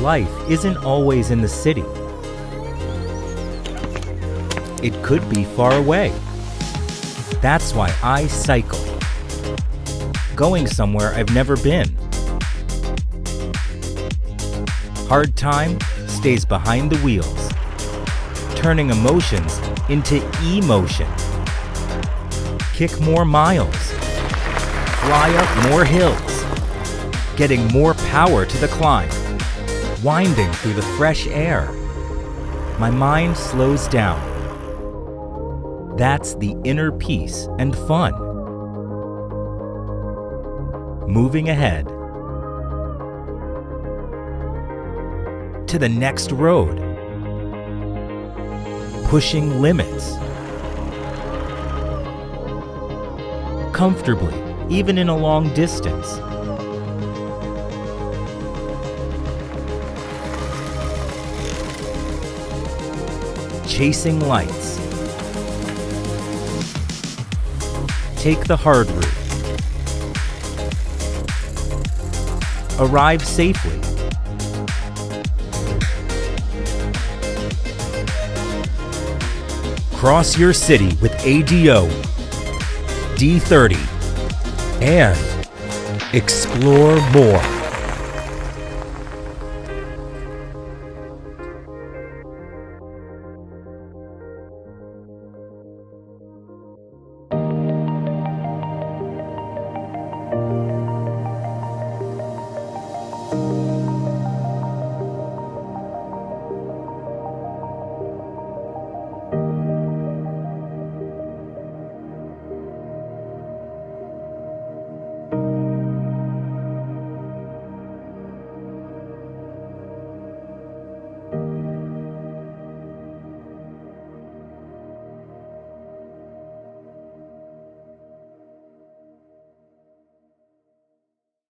life isn't always in the city. It could be far away. That's why I cycle, going somewhere I've never been. Hard time stays behind the wheels, turning emotions into emotion. Kick more miles, fly up more hills, getting more power to the climb, winding through the fresh air. My mind slows down. That's the inner peace and fun. Moving ahead to the next road. Pushing limits. Comfortably, even in a long distance. Chasing lights. Take the hard route. Arrive safely. Cross your city with ADO, D30, and explore more.